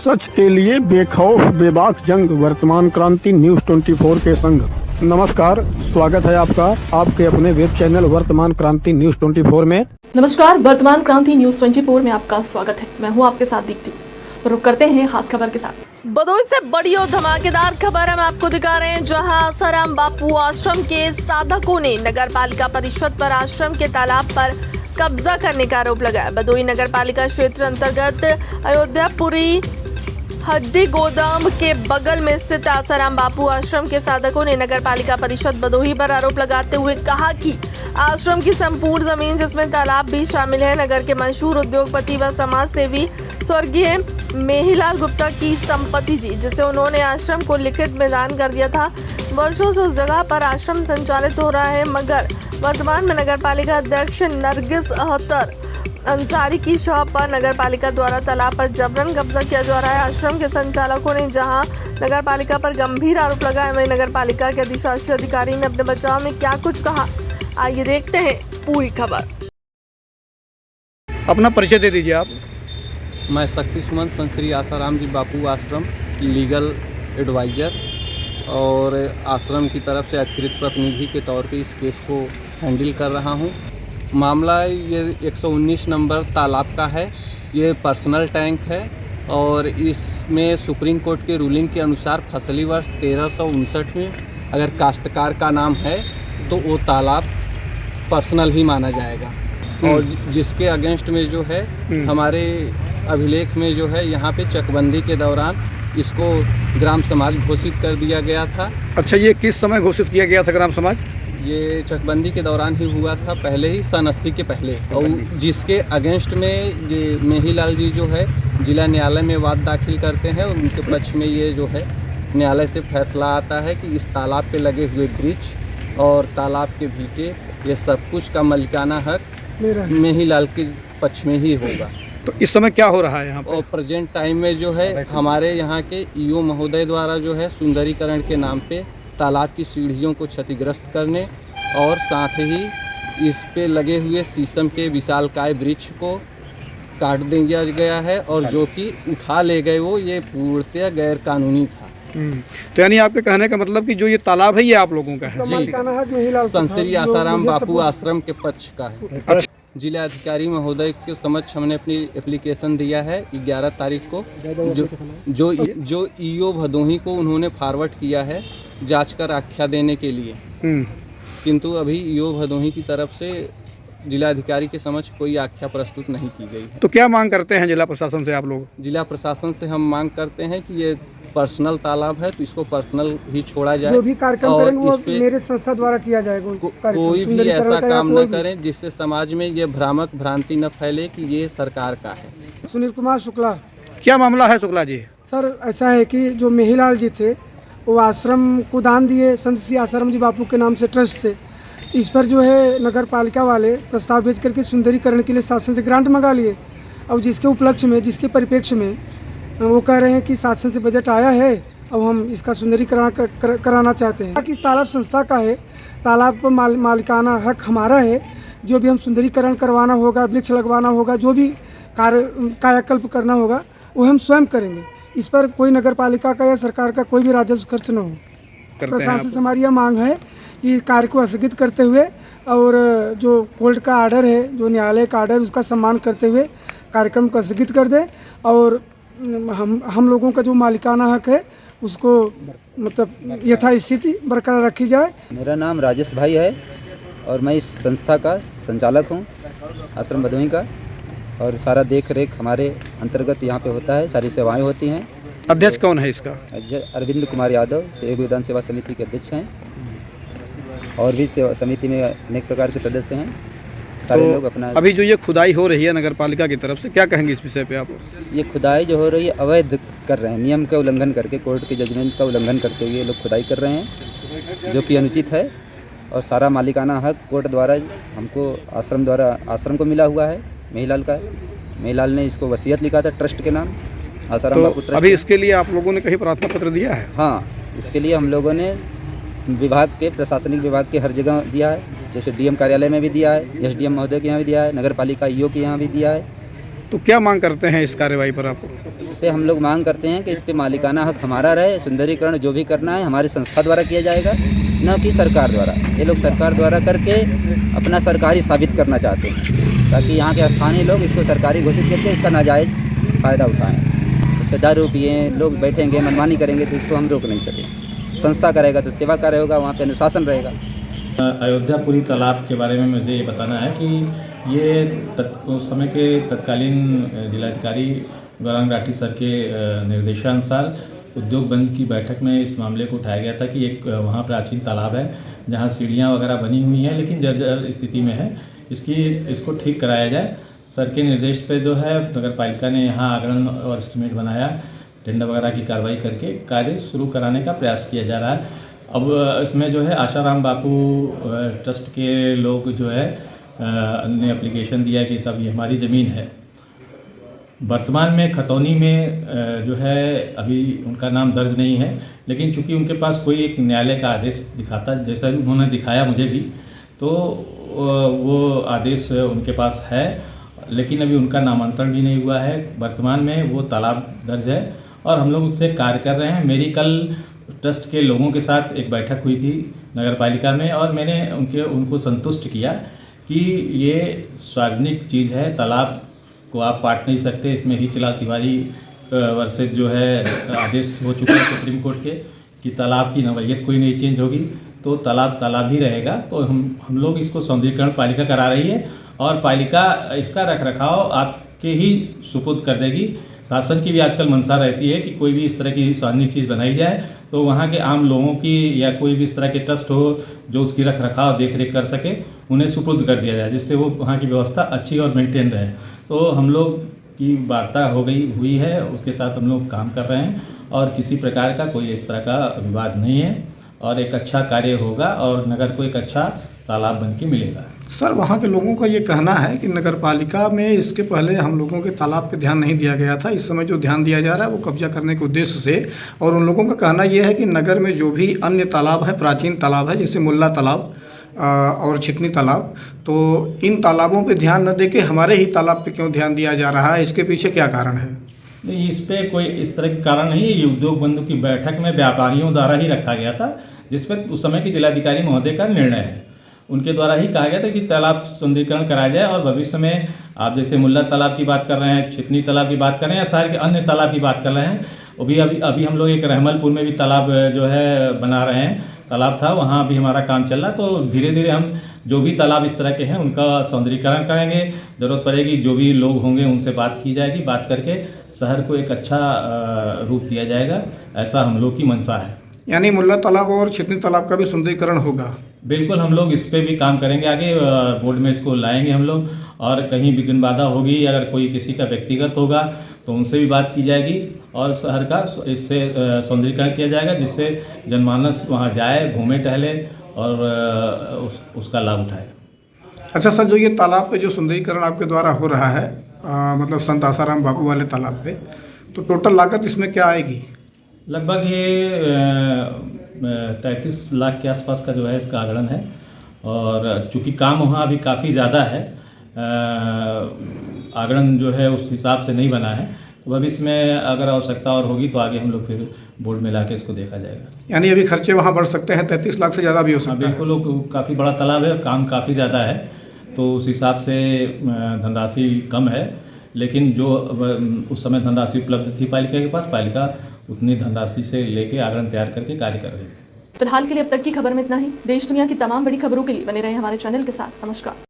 सच के लिए बेखौफ बेबाक जंग, वर्तमान क्रांति न्यूज 24 के संग। नमस्कार, स्वागत है आपका आपके अपने वेब चैनल वर्तमान क्रांति न्यूज 24 में। नमस्कार, वर्तमान क्रांति न्यूज 24 में आपका स्वागत है। मैं हूं आपके साथ दीप्ति। रुक करते हैं खास खबर के साथ। भदोही से बड़ी और धमाकेदार खबर हम आपको दिखा रहे हैं, जहां आसाराम बापू आश्रम के साधकों ने नगर पालिका परिषद पर आश्रम के तालाब पर कब्जा करने का आरोप लगाया। भदोही नगर पालिका क्षेत्र अंतर्गत अयोध्यापुरी हड्डी गोदाम के बगल में स्थित आसाराम बापू आश्रम के साधकों ने नगर पालिका परिषद भदोही पर आरोप लगाते हुए कहा कि आश्रम की संपूर्ण जमीन, जिसमें तालाब भी शामिल है, नगर के मशहूर उद्योगपति व समाज सेवी स्वर्गीय मेहिलाल गुप्ता की संपत्ति थी, जिसे उन्होंने आश्रम को लिखित में दान कर दिया था। वर्षों से उस जगह पर आश्रम संचालित हो रहा है, मगर वर्तमान में नगर पालिका अध्यक्ष नरगिस अख्तर अंसारी की शॉप पर नगर पालिका द्वारा तालाब पर जबरन कब्जा किया जा रहा है। आश्रम के संचालकों ने जहां नगर पालिका पर गंभीर आरोप लगाए, वहीं नगर पालिका के अधिशासी अधिकारी ने अपने बचाव में क्या कुछ कहा, आइए देखते हैं पूरी खबर। अपना परिचय दे दीजिए आप। मैं शक्ति सुमन संत श्री आसाराम जी बापू आश्रम लीगल एडवाइज़र और आश्रम की तरफ से अधिकृत प्रतिनिधि के तौर पे इस केस को हैंडल कर रहा हूँ। मामला ये 119 नंबर तालाब का है। ये पर्सनल टैंक है और इसमें सुप्रीम कोर्ट के रूलिंग के अनुसार फसली वर्ष 1359 में अगर काश्तकार का नाम है तो वो तालाब पर्सनल ही माना जाएगा। और जिसके अगेंस्ट में जो है हमारे अभिलेख में जो है यहाँ पे चकबंदी के दौरान इसको ग्राम समाज घोषित कर दिया गया था। अच्छा, ये किस समय घोषित किया गया था ग्राम समाज? ये चकबंदी के दौरान ही हुआ था, पहले ही सन 80 के पहले। और जिसके अगेंस्ट में ये मेहिलाल जी जो है जिला न्यायालय में वाद दाखिल करते हैं और उनके पक्ष में ये जो है न्यायालय से फैसला आता है कि इस तालाब पे लगे हुए ब्रिज और तालाब के भीटे, ये सब कुछ का मालिकाना हक मेहिलाल के पक्ष में ही होगा। तो इस समय क्या हो रहा है यहाँ पर? और प्रेजेंट टाइम में जो है हमारे यहाँ के ईओ महोदय द्वारा जो है सुंदरीकरण के नाम पे तालाब की सीढ़ियों को क्षतिग्रस्त करने और साथ ही इस पे लगे हुए शीशम के विशालकाय वृक्ष को काट दिया गया है और जो कि उठा ले गए वो ये पूर्णतः गैर कानूनी था। तो यानी आपके कहने का मतलब कि जो ये तालाब है ये आप लोगों का है? जी, संत श्री आसाराम बापू आश्रम के पक्ष का है। अच्छा। जिला अधिकारी महोदय के समक्ष हमने अपनी एप्लीकेशन दिया है 11 तारीख को, जो ईओ भदोही को उन्होंने फॉरवर्ड किया है जांच कर आख्या देने के लिए। किंतु अभी ईओ भदोही की तरफ से जिला अधिकारी के समक्ष कोई आख्या प्रस्तुत नहीं की गई है। तो क्या मांग करते हैं जिला प्रशासन से आप लोग? जिला प्रशासन से हम मांग करते हैं कि ये पर्सनल तालाब है तो इसको पर्सनल ही छोड़ा जाए। जो भी कार्यक्रम करेंगे वो मेरे संस्था द्वारा किया जाएगा। कोई भी ऐसा काम न करें जिससे समाज में ये भ्रामक भ्रांति न फैले कि ये सरकार का है। सुनील कुमार शुक्ला। क्या मामला है शुक्ला जी? सर, ऐसा है कि जो मेहिलाल जी थे वो आश्रम को दान दिए संत श्री आसाराम जी बापू के नाम से ट्रस्ट से। इस पर जो है नगर पालिका वाले प्रस्ताव भेज करके सुंदरीकरण के लिए शासन से ग्रांट मंगा लिए। और जिसके उपलक्ष्य में, जिसके परिप्रेक्ष्य में वो कह रहे हैं कि शासन से बजट आया है, अब हम इसका सुंदरीकरण कराना चाहते हैं। कि तालाब संस्था का है, तालाब पर मालिकाना हक हमारा है। जो भी हम सुंदरीकरण करवाना होगा, वृक्ष लगवाना होगा, जो भी कायाकल्प करना होगा वो हम स्वयं करेंगे। इस पर कोई नगर पालिका का या सरकार का कोई भी राजस्व खर्च न हो। प्रशासन से हमारी यह मांग है कि कार्य को स्थगित करते हुए और जो कोर्ट का आर्डर है, जो न्यायालय का आर्डर, उसका सम्मान करते हुए कार्यक्रम को स्थगित कर दे और हम लोगों का जो मालिकाना हक है उसको मतलब यथास्थिति बरकरार रखी जाए। मेरा नाम राजेश भाई है और मैं इस संस्था का संचालक हूँ, आश्रम भदोही का, और सारा देख रेख हमारे अंतर्गत यहाँ पे होता है, सारी सेवाएं होती हैं। अध्यक्ष कौन है इसका? अरविंद कुमार यादव एक विधान सेवा समिति के अध्यक्ष हैं और भी सेवा समिति में अनेक प्रकार के सदस्य हैं। सारे लोग अपना अभी जो ये खुदाई हो रही है नगर पालिका की तरफ से, क्या कहेंगे इस विषय पे आप? ये खुदाई जो हो रही है अवैध कर रहे हैं, नियम का उल्लंघन करके, कोर्ट के जजमेंट का उल्लंघन करते हुए लोग खुदाई कर रहे हैं, जो कि अनुचित है। और सारा मालिकाना हक कोर्ट द्वारा हमको आश्रम को मिला हुआ है। मेहिलाल का, मेहिलाल ने इसको वसीयत लिखा था ट्रस्ट के नाम, आसाराम बापू ट्रस्ट। अभी इसके लिए आप लोगों ने कहीं प्रार्थना पत्र दिया है? हाँ, इसके लिए हम लोगों ने विभाग के, प्रशासनिक विभाग के हर जगह दिया है, जैसे डीएम कार्यालय में भी दिया है, एसडीएम महोदय के यहाँ भी दिया है, नगर पालिका ईओ के यहाँ भी दिया है, तो क्या मांग करते हैं इस कार्यवाही पर आप? इस पे हम लोग मांग करते हैं कि इस पे मालिकाना हक हमारा रहे। सुंदरीकरण जो भी करना है हमारी संस्था द्वारा किया जाएगा, न कि सरकार द्वारा। ये लोग सरकार द्वारा करके अपना सरकारी साबित करना चाहते हैं, ताकि यहाँ के स्थानीय लोग इसको सरकारी घोषित करके इसका नाजायज़ फ़ायदा उठाएँ। इस पर दारू पिए लोग बैठेंगे, मनमानी करेंगे तो इसको हम रोक नहीं सकें। संस्था करेगा तो सेवा कार्य होगा, वहाँ पर अनुशासन रहेगा। अयोध्यापुरी तालाब के बारे में मुझे ये बताना है कि ये उस समय के तत्कालीन जिलाधिकारी गौरांग राठी सर के निर्देशानुसार उद्योग बंद की बैठक में इस मामले को उठाया गया था कि एक वहाँ प्राचीन तालाब है जहाँ सीढ़ियाँ वगैरह बनी हुई हैं लेकिन जर्जर स्थिति में है, इसको ठीक कराया जाए। सर के निर्देश पे जो है नगर पालिका ने यहाँ आगरण और एस्टीमेट बनाया, टेंडर वगैरह की कार्रवाई करके कार्य शुरू कराने का प्रयास किया जा रहा है। अब इसमें जो है आशाराम बापू ट्रस्ट के लोग जो है ने एप्लीकेशन दिया कि सब ये हमारी ज़मीन है। वर्तमान में खतौनी में जो है अभी उनका नाम दर्ज नहीं है, लेकिन चूंकि उनके पास कोई एक न्यायालय का आदेश दिखाता, जैसा उन्होंने दिखाया मुझे भी, तो वो आदेश उनके पास है, लेकिन अभी उनका नामांतरण भी नहीं हुआ है। वर्तमान में वो तालाब दर्ज है और हम लोग उससे कार्य कर रहे हैं। मेरी कल ट्रस्ट के लोगों के साथ एक बैठक हुई थी नगर पालिका में और मैंने उनको संतुष्ट किया कि ये सार्वजनिक चीज़ है, तालाब को आप पाट नहीं सकते। इसमें हिचलाल तिवारी वर्सेस जो है आदेश हो चुका है सुप्रीम कोर्ट के कि तालाब की नवैयत कोई नहीं चेंज होगी, तो तालाब ही रहेगा। तो हम लोग इसको सौंदर्यीकरण पालिका करा रही है और पालिका इसका रख रखाव आपके ही सुपुर्द कर देगी। शासन की भी आजकल मंशा रहती है कि कोई भी इस तरह की सार्वजनिक चीज़ बनाई जाए तो वहाँ के आम लोगों की या कोई भी इस तरह के ट्रस्ट हो जो उसकी रख रखाव देख रेख कर सके, उन्हें सुपुर्द कर दिया जाए, जिससे वो वहाँ की व्यवस्था अच्छी और मेंटेन रहे। तो हम लोग की वार्ता हुई है, उसके साथ हम लोग काम कर रहे हैं और किसी प्रकार का कोई इस तरह का विवाद नहीं है और एक अच्छा कार्य होगा और नगर को एक अच्छा तालाब बन के मिलेगा। सर, वहाँ के लोगों का ये कहना है कि नगर पालिका में इसके पहले हम लोगों के तालाब पे ध्यान नहीं दिया गया था। इस समय जो ध्यान दिया जा रहा है वो कब्जा करने के उद्देश्य से, और उन लोगों का कहना यह है कि नगर में जो भी अन्य तालाब है, प्राचीन तालाब है, जैसे मुल्ला तालाब और छितनी तालाब, तो इन तालाबों पे ध्यान न देके हमारे ही तालाब पे क्यों ध्यान दिया जा रहा है? इसके पीछे क्या कारण है? नहीं, इस पे कोई इस तरह के कारण नहीं है। ये उद्योग बंधु की बैठक में व्यापारियों द्वारा ही रखा गया था, जिसमें उस समय के जिलाधिकारी महोदय का निर्णय है। उनके द्वारा ही कहा गया था कि तालाब सौंदर्यीकरण कराया जाए और भविष्य में आप जैसे मुल्ला तालाब की बात कर रहे हैं, छितनी तालाब की बात कर रहे हैं या शहर के अन्य तालाब की बात कर रहे हैं। अभी हम लोग एक रहमलपुर में भी तालाब जो है बना रहे हैं, तालाब था, वहाँ भी हमारा काम चल रहा है। तो धीरे धीरे हम जो भी तालाब इस तरह के हैं उनका सौंदर्यीकरण करेंगे। ज़रूरत पड़ेगी जो भी लोग होंगे उनसे बात की जाएगी, बात करके शहर को एक अच्छा रूप दिया जाएगा, ऐसा हम लोग की मंशा है। यानी मुल्ला तालाब और छितनी तालाब का भी सुंदरीकरण होगा? बिल्कुल, हम लोग इस पे भी काम करेंगे, आगे बोर्ड में इसको लाएंगे हम लोग, और कहीं विघ्न बाधा होगी, अगर कोई किसी का व्यक्तिगत होगा तो उनसे भी बात की जाएगी और शहर का इससे सौंदर्यीकरण किया जाएगा, जिससे जनमानस वहाँ जाए, घूमे टहले और उसका लाभ उठाए। अच्छा सर, जो ये तालाब पे जो सुंदरीकरण आपके द्वारा हो रहा है, मतलब संत आसाराम बापू वाले तालाब पे, तो टोटल लागत इसमें क्या आएगी? लगभग ये 33 लाख के आसपास का जो है इसका आगरण है, और चूँकि काम वहाँ अभी काफ़ी ज़्यादा है, आगरण जो है उस हिसाब से नहीं बना है, तो भविष्य में अगर आवश्यकता और होगी तो आगे हम लोग फिर बोर्ड में ला के इसको देखा जाएगा। यानी अभी खर्चे वहाँ बढ़ सकते हैं, 33 लाख से ज़्यादा भी हो सकता है? बिल्कुल, काफ़ी बड़ा तालाब है, काम काफ़ी ज़्यादा है, तो उस हिसाब से धनराशि कम है, लेकिन जो उस समय धनराशि उपलब्ध थी पालिका के पास, पालिका उतनी धनराशि से लेके आगरण तैयार करके कार्य कर रही है। फिलहाल के लिए अब तक की खबर में इतना ही। देश दुनिया की तमाम बड़ी खबरों के लिए बने रहे हमारे चैनल के साथ। नमस्कार।